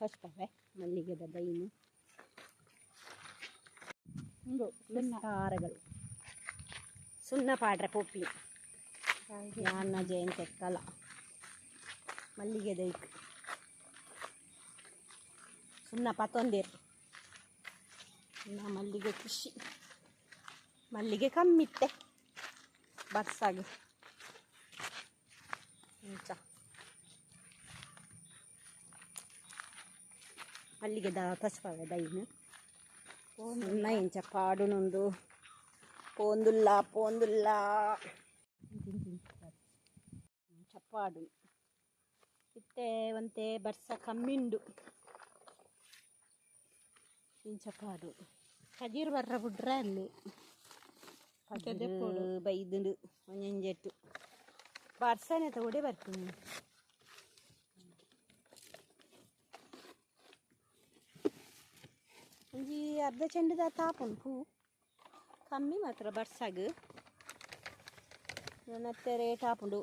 ಪುಷ್ಪವೇ ಮಲ್ಲಿಗೆದ ದೈನು ಒಂದು ವಿಸ್ತಾರಗಳು ಸುಣ್ಣ ಪಾಡ್ರೆ ಪೊಪ್ಪಿ ಯಾನ್ನ ಜಯಂತಿ ಕಲ ಮಲ್ಲಿಗೆ ದೈಕ್ ಸುಣ್ಣ ಪತ್ತೊಂದೇರು ಮಲ್ಲಿಗೆ ಕೃಷಿ ಮಲ್ಲಿಗೆ ಕಮ್ಮಿತ್ತೆ ಬರ್ಸಾಗಿ ಇಂಚ ಮಲ್ಲಿಗೆ ಪುಷ್ಪವೇ ದೈನು ಸುಣ್ಣ ಇಂಚ ಪಾಡುನೊಂದು ಪೋಂದುಲ್ಲ ಚಪ್ಪಾಡು ಇತ್ತೆ ಒಂತೆ ಬರ್ಸ ಕಮ್ಮಿಂಡು ಇಂಚಪಾಡು ಕಜೀರು ಬರ್ರ ಬಿಡ್ರೆ ಅಲ್ಲಿ ಬೈದುಂಡು ಒಂಜೆಂಜೆಟ್ಟು ಬರ್ಸನೆ ತಗೊಡೆ ಬರ್ತೀನಿ ಒಂಜಿ ಅರ್ಧ ಚೆಂಡದ ತಾಪುಂಡು ಹೂ ಕಮ್ಮಿ ಮಾತ್ರ ಬರ್ಸಾಗ ಮತ್ತೆ ರೇಟ್ ಹಾಪುಂಡು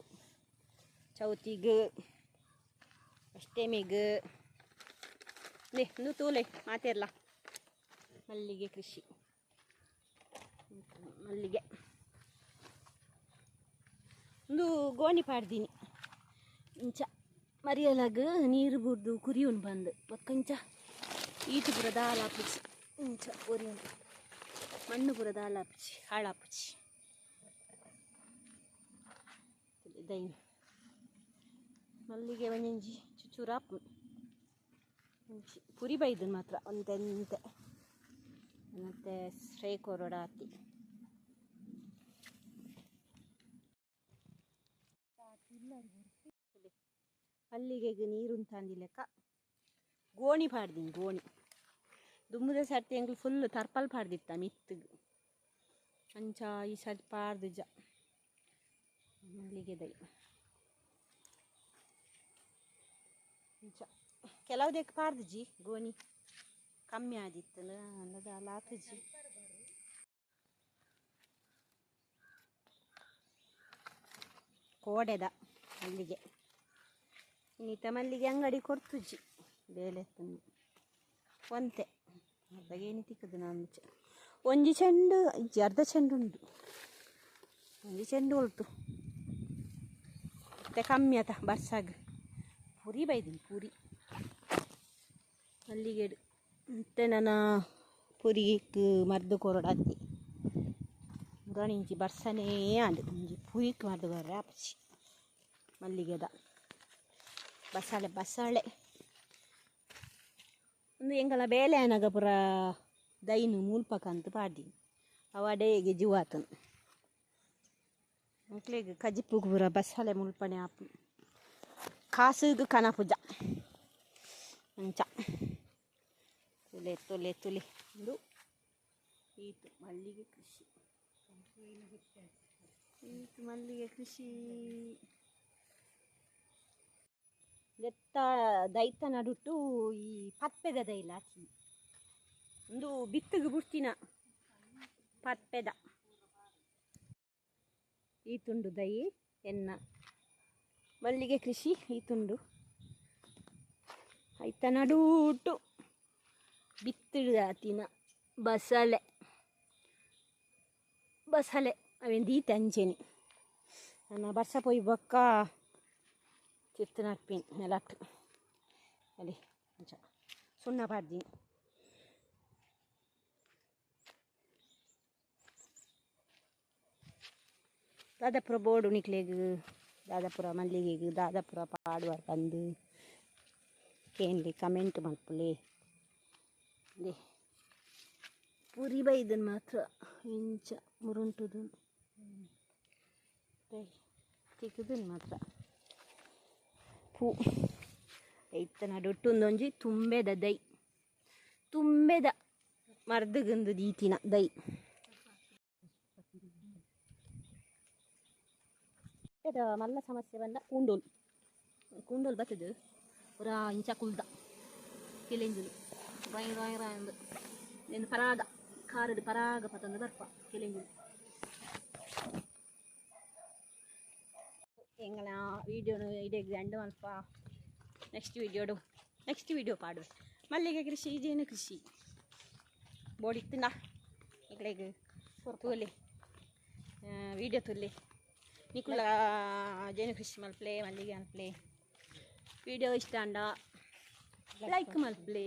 ಚೌತಿಗೆ ಅಷ್ಟೇಮಿಗೆ ಒಂದು ತೂಲೆ ಮಾತಿರಲ್ಲ ಮಲ್ಲಿಗೆ ಕೃಷಿ ಮಲ್ಲಿಗೆ ಒಂದು ಗೋಣಿ ಪಾಡ್ದೀನಿ ಇಂಚ ಮರಿಯಲಾಗ ನೀರು ಬುಡ್ದು ಕುರಿಯುನ್ ಬಂದು ಒಕ್ಕಂಚ ಈಟು ಪುರ ದಾಲಾಪಿಸಿ ಇಂಚ ಒರಿಯುನ್ ಮಣ್ಣು ಪುರ ದಾಲಾಪಿಸಿ ಹಾಳಾಪಿಸಿ ದೈನು ಮಲ್ಲಿಗೆ ಒಂಜಿ ಚುಚುರಾಪು ಪುರಿ ಬೈದು ಮಾತ್ರ ಒಂದೆಂತೆ ಮತ್ತು ಶ್ರೇಕೊರಡಾತಿ ಮಲ್ಲಿಗೆಗೆ ನೀರು ತಂದಿಲೆಕ್ಕ ಗೋಣಿ ಪಾಡ್ದೀನಿ ಗೋಣಿ ದುಮ್ಮದ ಸರ್ತಿ ಎಂಗ್ಲು ಫುಲ್ ತರ್ಪಲ್ ಪಾಡ್ದಿತ್ತ ಮಿತ್ತಿಗೆ ಅಂಚ ಈ ಸರ್ತಿ ಪಾಡ್ದು ಜ ಮಲ್ಲಿಗೆ ದೈ ಅಂಚ ಕೆಲವುದಕ್ಕೆ ಪಾಡ್ದು ಜಿ ಗೋಣಿ ಕಮ್ಮಿ ಆದಿತ್ತು ಅನ್ನದ ಲಾತಜಿ ಕೋಡೆದ ಮಲ್ಲಿಗೆ ಇನ್ನಿತ ಮಲ್ಲಿಗೆ ಅಂಗಡಿ ಕೊಡ್ತುಜಿ ಬೇಲೆ ತಂದು ಒಂತೆ ಅರ್ಧಗೇನಿ ತಿಕ್ಕದು ನಾನು ಒಂಜಿ ಚೆಂಡು ಇಜ್ಜಿ ಅರ್ಧ ಚೆಂಡು ಉಂಟು ಒಂಜಿ ಚೆಂಡು ಉಳ್ತು ಮತ್ತೆ ಕಮ್ಮಿ ಆತ ಬರ್ಸಾಗ ಪುರಿ ಬೈದೀನಿ ಪುರಿ ಮಲ್ಲಿಗೆಡು ಮತ್ತೆ ನನ್ನ ಪುರಿಗೆ ಮರ್ದು ಕೊರಡಾತಿ ಮುರಾಣಿಂಚಿ ಬರ್ಸನೇ ಆಂಡು ಒಂಜಿ ಪುರಿಗೆ ಮರ್ದು ಕೊರ್ರೆ ಆಪಚಿ ಮಲ್ಲಿಗೆದ ಬಸಳೆ ಒಂದು ಎಂಗಲ ಬೇಲೆ ಅನಗ ಪುರ ದೈನು ಮೂಲ್ಪಕಂತ ಪಾಡಿ ಅವಡೆಗೆ ಜೀವಾತನು ಮಕ್ಳಿಗೆ ಕಜಿಪ್ಪುಗೆ ಪುರ ಬಸಳೆ ಮುಲ್ಪನೆ ಆಪು ಕಾಸುದು ಕನಪುಜ ಅಂಚ ತುಲೆ ಇದು ಈತು ಮಲ್ಲಿಗೆ ಕೃಷಿ ಈತು ಮಲ್ಲಿಗೆ ಕೃಷಿ ದೆತ್ತ ದೈತ ನಡುಟ್ಟು ಈ ಪತ್ಪೆದ ದೈಲ ಹಾಕಿ ಒಂದು ಬಿತ್ತಿಗೆ ಬುಡ್ತಿನ ಪತ್ಪೆದ ಈತುಂಡು ದೈ ಎನ್ನ ಮಲ್ಲಿಗೆ ಕೃಷಿ ಈತುಂಡು ಐತ ನಡುಟು ಬಿತ್ತಿಡ್ದಾತಿನ ಬಸಳೆ ಅವೇನು ದೀತೆ ಅಂಚೆನಿ ನನ್ನ ಬರ್ಸ ಪೋಯಿ ಬೊಕ್ಕ ಚಿತ್ತು ನಡ್ಪೀನಿ ನೆಲಟ್ಟು ಅಲ್ಲಿ ಅಂಚ ಸುಣ್ಣ ಪಾಡ್ದೀನಿ ದಾದಾಪುರ ಬೋರ್ಡು ನಿಕ್ಲೆಗ್ ದಾದಾಪುರ ಮಲ್ಲಿಗೆಗೆ ದಾದಾಪುರ ಪಾಡುವಾರ ಬಂದು ಕೇನ್ಲಿ ಕಮೆಂಟ್ ಮಾಡ್ಕೊಳ್ಳಿ ದೇ ಪುರಿ ಬೈದನ್ ಮಾತ್ರ ಇಂಚ ಮುರುಂಟುದು ತಿಕ್ಕದನ್ ಮಾತ್ರ ಪೂ ಐತ ನಡೊಟ್ಟೊಂದೊಂಜಿ ತುಂಬೆದ ದೈ ತುಂಬೆದ ಮರ್ದಗಂದು ದೀತಿನ ದೈ ಮಲ್ಲ ಸಮಸ್ಯೆ ಬಂದ ಕೂಂಡೋಲ್ ಬತ್ತದು ಪುರ ಇಂಚ ಕುಲ್ದ ಕೆಲೆಂಜುಲಿ ರಾಯ್ ರಾಯ್ ರಾಯ್ ಅಂದು ನೆನು ಪರಾಗ ಕಾರಡು ಪರಾಗ ಪತ್ತೊಂದು ಬರ್ಪ ಕೆಲೆಂಜುಲಿ ಎಂಗಳ ವೀಡಿಯೋನು ಇಡೆಗ್ ಎಂಡ್ ಮಲ್ಪ ನೆಕ್ಸ್ಟ್ ವೀಡಿಯೋಡು ನೆಕ್ಸ್ಟ್ ವಿಡಿಯೋ ಪಾಡುವೆ ಮಲ್ಲಿಗೆ ಕೃಷಿ ಜೇನು ಕೃಷಿ ಬೋಡಿತ್ತಿನ ಇಕಡೆಗೆ ತೂಲೆ ವಿಡಿಯೋ ತುಲ್ಲಿ ನಿಕುಲ ಜೇನು ಕೃಷಿ ಮಲ್ಪಲೆ ಮಲ್ಲಿಗೆ ಮಲ್ಪಲೆ ವಿಡಿಯೋ ಇಷ್ಟ ಅಂಡ ಲೈಕ್ ಮಲ್ಪಲೆ.